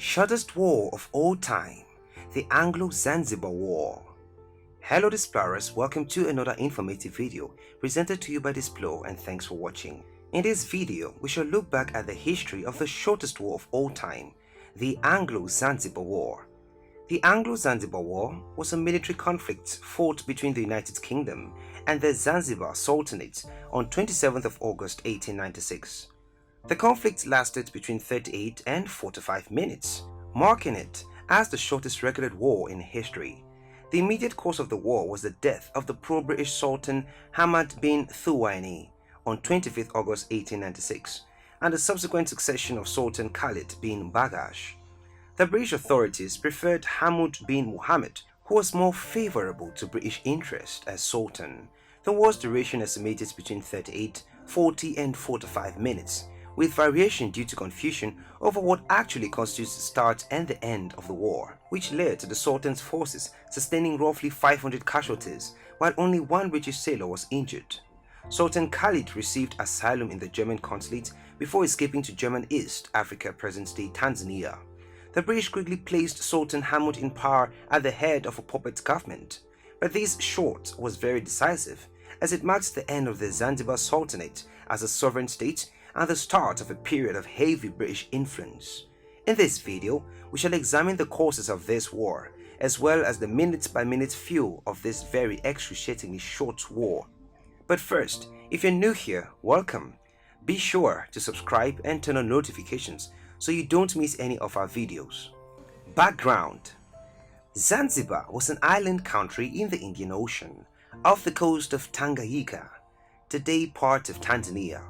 Shortest war of all time, the Anglo-Zanzibar War. Hello Displorers, welcome to another informative video presented to you by Displo, and thanks for watching. In this video, we shall look back at the history of the shortest war of all time, the Anglo-Zanzibar War. The Anglo-Zanzibar War was a military conflict fought between the United Kingdom and the Zanzibar Sultanate on 27th of August 1896. The conflict lasted between 38 and 45 minutes, marking it as the shortest recorded war in history. The immediate cause of the war was the death of the pro-British Sultan Hamad bin Thuwaini on 25th August 1896 and the subsequent succession of Sultan Khalid bin Bagash. The British authorities preferred Hamad bin Muhammad, who was more favorable to British interest as Sultan. The war's duration estimated between 38, 40 and 45 minutes, with variation due to confusion over what actually constitutes the start and the end of the war, which led to the Sultan's forces sustaining roughly 500 casualties, while only one British sailor was injured. Sultan Khalid received asylum in the German consulate before escaping to German East Africa, present-day Tanzania. The British quickly placed Sultan Hamad in power at the head of a puppet government, but this short was very decisive, as it marks the end of the Zanzibar Sultanate as a sovereign state and the start of a period of heavy British influence. In this video, we shall examine the causes of this war, as well as the minute-by-minute view of this very excruciatingly short war. But first, if you're new here, welcome. Be sure to subscribe and turn on notifications so you don't miss any of our videos. Background: Zanzibar was an island country in the Indian Ocean, off the coast of Tanganyika, today part of Tanzania.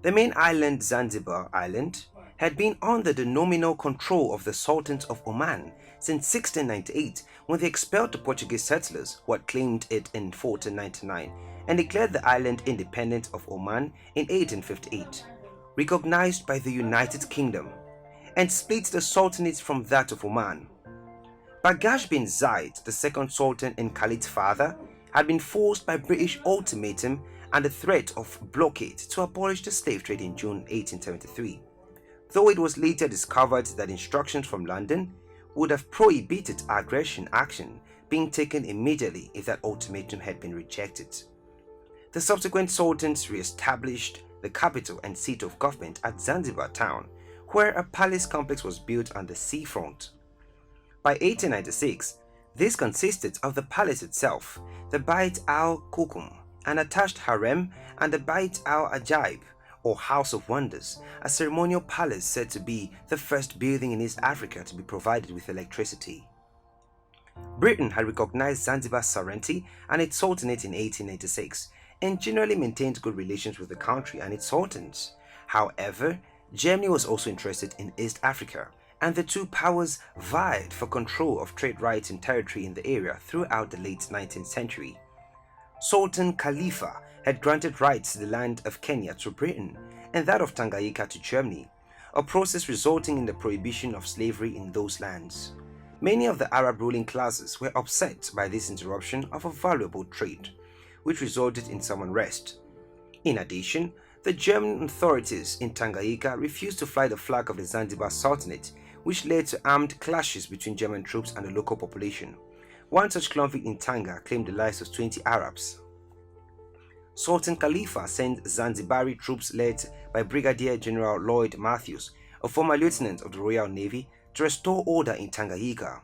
The main island, Zanzibar Island, had been under the nominal control of the Sultans of Oman since 1698, when they expelled the Portuguese settlers who had claimed it in 1499 and declared the island independent of Oman in 1858, recognized by the United Kingdom, and split the Sultanate from that of Oman. Bagash bin Zayed, the second Sultan and Khalid's father, had been forced by British ultimatum and the threat of blockade to abolish the slave trade in June 1873, though it was later discovered that instructions from London would have prohibited aggression action being taken immediately if that ultimatum had been rejected. The subsequent sultans re-established the capital and seat of government at Zanzibar town, where a palace complex was built on the seafront. By 1896, this consisted of the palace itself, the Bait al-Kukum, an attached harem, and the Bait al-Ajaib, or House of Wonders, a ceremonial palace said to be the first building in East Africa to be provided with electricity. Britain had recognized Zanzibar's sovereignty and its sultanate in 1886 and generally maintained good relations with the country and its sultans. However, Germany was also interested in East Africa, and the two powers vied for control of trade rights and territory in the area throughout the late 19th century. Sultan Khalifa had granted rights to the land of Kenya to Britain and that of Tanganyika to Germany, a process resulting in the prohibition of slavery in those lands. Many of the Arab ruling classes were upset by this interruption of a valuable trade, which resulted in some unrest. In addition, the German authorities in Tanganyika refused to fly the flag of the Zanzibar Sultanate, which led to armed clashes between German troops and the local population. One such conflict in Tanga claimed the lives of 20 Arabs. Sultan Khalifa sent Zanzibari troops led by Brigadier General Lloyd Matthews, a former lieutenant of the Royal Navy, to restore order in Tanganyika.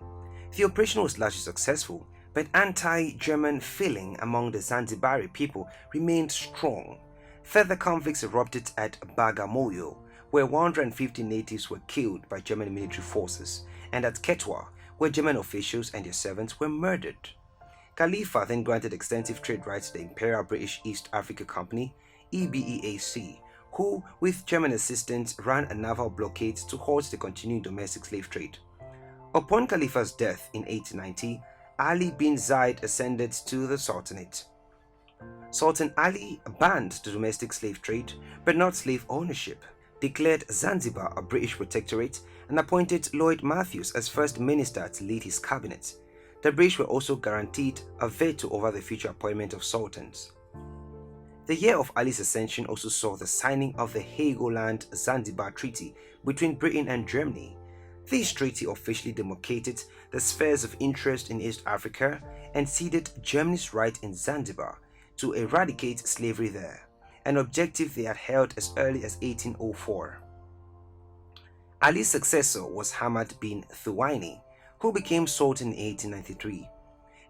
The operation was largely successful, but anti-German feeling among the Zanzibari people remained strong. Further conflicts erupted at Bagamoyo, where 150 natives were killed by German military forces, and at Ketwa, where German officials and their servants were murdered. Khalifa then granted extensive trade rights to the Imperial British East Africa Company, EBEAC, who, with German assistance, ran a naval blockade to halt the continuing domestic slave trade. Upon Khalifa's death in 1890, Ali bin Zayed ascended to the Sultanate. Sultan Ali banned the domestic slave trade, but not slave ownership, declared Zanzibar a British protectorate, and appointed Lloyd Matthews as first minister to lead his cabinet. The British were also guaranteed a veto over the future appointment of sultans. The year of Ali's ascension also saw the signing of the Heligoland-Zanzibar Treaty between Britain and Germany. This treaty officially demarcated the spheres of interest in East Africa and ceded Germany's right in Zanzibar to eradicate slavery there, an objective they had held as early as 1804. Ali's successor was Hamad bin Thuwaini, who became Sultan in 1893.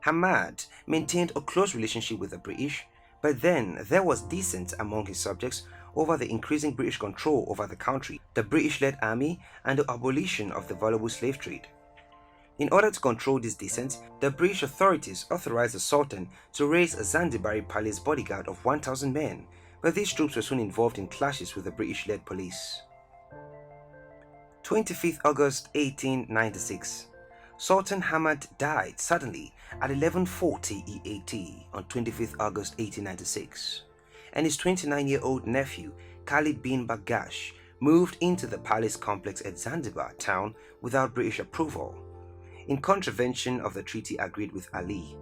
Hamad maintained a close relationship with the British, but then there was dissent among his subjects over the increasing British control over the country, the British-led army, and the abolition of the valuable slave trade. In order to control this dissent, the British authorities authorized the Sultan to raise a Zanzibari palace bodyguard of 1,000 men, but these troops were soon involved in clashes with the British-led police. 25th August 1896. Sultan Hamad died suddenly at 11:40 EAT on 25th August 1896, and his 29-year-old nephew Khalid bin Bagash moved into the palace complex at Zanzibar town without British approval, in contravention of the treaty agreed with Ali.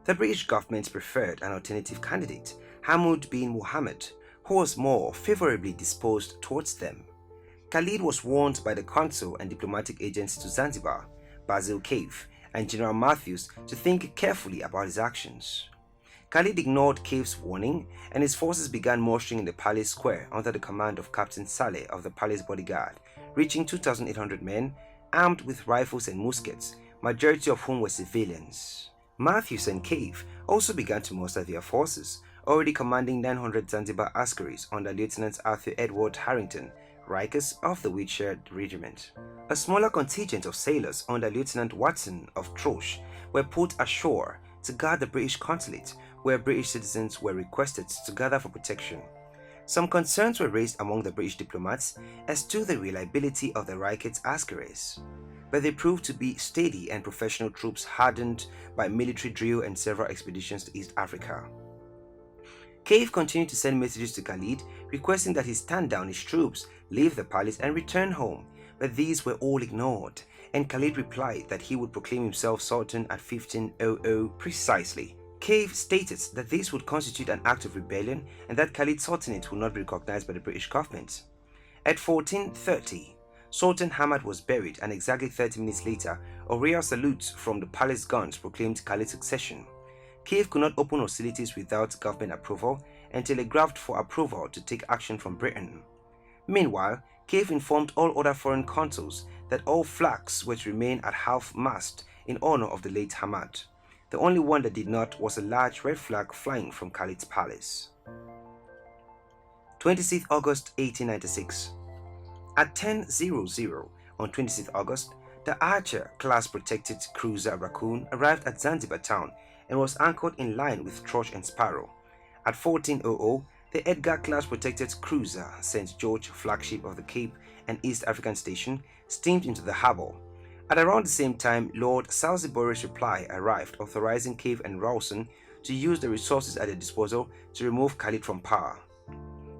The British government preferred an alternative candidate, Hamud bin Muhammad, who was more favorably disposed towards them. Khalid was warned by the consul and diplomatic agents to Zanzibar, Basil Cave, and General Matthews to think carefully about his actions. Khalid ignored Cave's warning, and his forces began mustering in the palace square under the command of Captain Saleh of the palace bodyguard, reaching 2,800 men, armed with rifles and muskets, majority of whom were civilians. Matthews and Cave also began to muster their forces, already commanding 900 Zanzibar askaris under Lieutenant Arthur Edward Harrington, Rikers of the Wiltshire Regiment. A smaller contingent of sailors under Lieutenant Watson of Troche were put ashore to guard the British consulate, where British citizens were requested to gather for protection. Some concerns were raised among the British diplomats as to the reliability of the Rikers askaris, but they proved to be steady and professional troops hardened by military drill and several expeditions to East Africa. Cave continued to send messages to Khalid requesting that he stand down his troops, leave the palace and return home, but these were all ignored, and Khalid replied that he would proclaim himself Sultan at 1500 precisely. Cave stated that this would constitute an act of rebellion and that Khalid's sultanate would not be recognized by the British government. At 1430, Sultan Hamad was buried, and exactly 30 minutes later, a royal salute from the palace guns proclaimed Khalid's succession. Cave could not open hostilities without government approval and telegraphed for approval to take action from Britain. Meanwhile, Cave informed all other foreign consuls that all flags were to remain at half-mast in honor of the late Hamad. The only one that did not was a large red flag flying from Khalid's palace. 26th August 1896. At 10:00 on 26th August, the Archer-class protected cruiser Raccoon arrived at Zanzibar town and was anchored in line with Troche and Sparrow. At 14:00, the Edgar-class protected cruiser St. George, flagship of the Cape and East African Station, steamed into the harbour. At around the same time, Lord Salisbury's reply arrived authorizing Cave and Rawson to use the resources at their disposal to remove Khalid from power.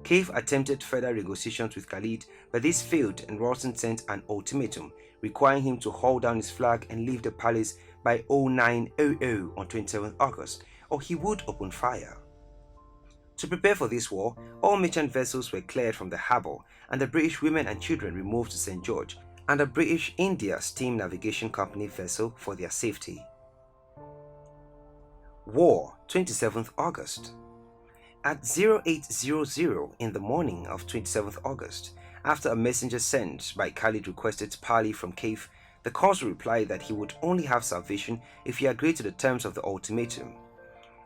Cave attempted further negotiations with Khalid, but this failed, and Rawson sent an ultimatum requiring him to haul down his flag and leave the palace by 0900 on 27th August, or he would open fire. To prepare for this war, all merchant vessels were cleared from the harbour, and the British women and children removed to St. George and a British India Steam Navigation Company vessel for their safety. War, 27th August. At 0800 in the morning of 27th August, after a messenger sent by Khalid requested parley from Cave, the consul replied that he would only have salvation if he agreed to the terms of the ultimatum.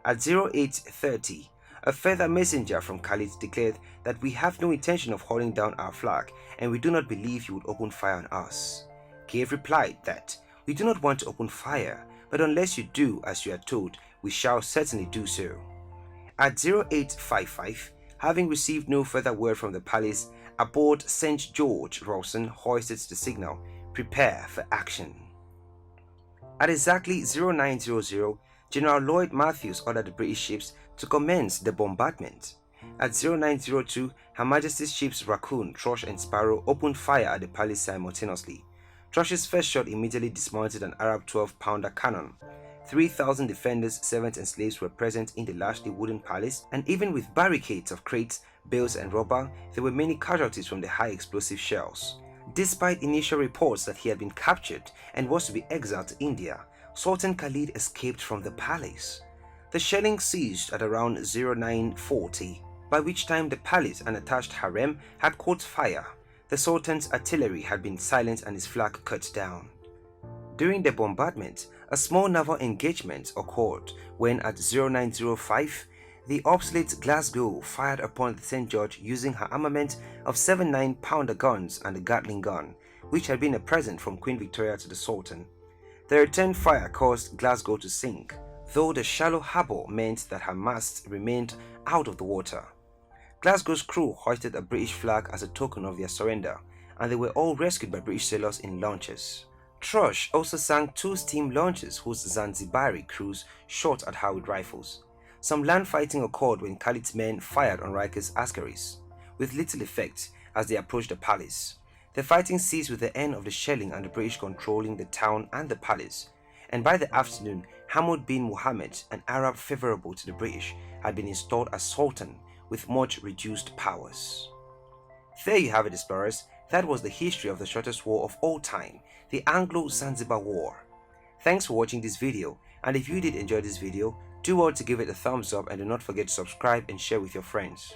At 0830, a further messenger from Khalid declared that we have no intention of hauling down our flag and we do not believe you would open fire on us. Cave replied that we do not want to open fire, but unless you do as you are told, we shall certainly do so. At 0855, having received no further word from the palace, aboard St. George, Rawson hoisted the signal, "Prepare for action." At exactly 0900, General Lloyd Matthews ordered the British ships to commence the bombardment. At 0902, Her Majesty's ships Raccoon, Troche and Sparrow opened fire at the palace simultaneously. Troche's first shot immediately dismounted an Arab 12-pounder cannon. 3,000 defenders, servants and slaves were present in the largely wooden palace, and even with barricades of crates, bales and rubber, there were many casualties from the high explosive shells. Despite initial reports that he had been captured and was to be exiled to India, Sultan Khalid escaped from the palace. The shelling ceased at around 0940, by which time the palace and attached harem had caught fire. The Sultan's artillery had been silenced and his flag cut down. During the bombardment, a small naval engagement occurred when at 0905, the obsolete Glasgow fired upon the St. George using her armament of 7 9-pounder guns and a Gatling gun, which had been a present from Queen Victoria to the Sultan. The return fire caused Glasgow to sink, though the shallow harbour meant that her masts remained out of the water. Glasgow's crew hoisted a British flag as a token of their surrender, and they were all rescued by British sailors in launches. Thrush also sank 2 steam launches whose Zanzibari crews shot at her with rifles. Some land fighting occurred when Khalid's men fired on Riker's askaris, with little effect as they approached the palace. The fighting ceased with the end of the shelling and the British controlling the town and the palace, and by the afternoon, Hamad bin Muhammad, an Arab favorable to the British, had been installed as Sultan with much reduced powers. There you have it, explorers. That was the history of the shortest war of all time, the Anglo-Zanzibar War. Thanks for watching this video, and if you did enjoy this video, do well to give it a thumbs up and do not forget to subscribe and share with your friends.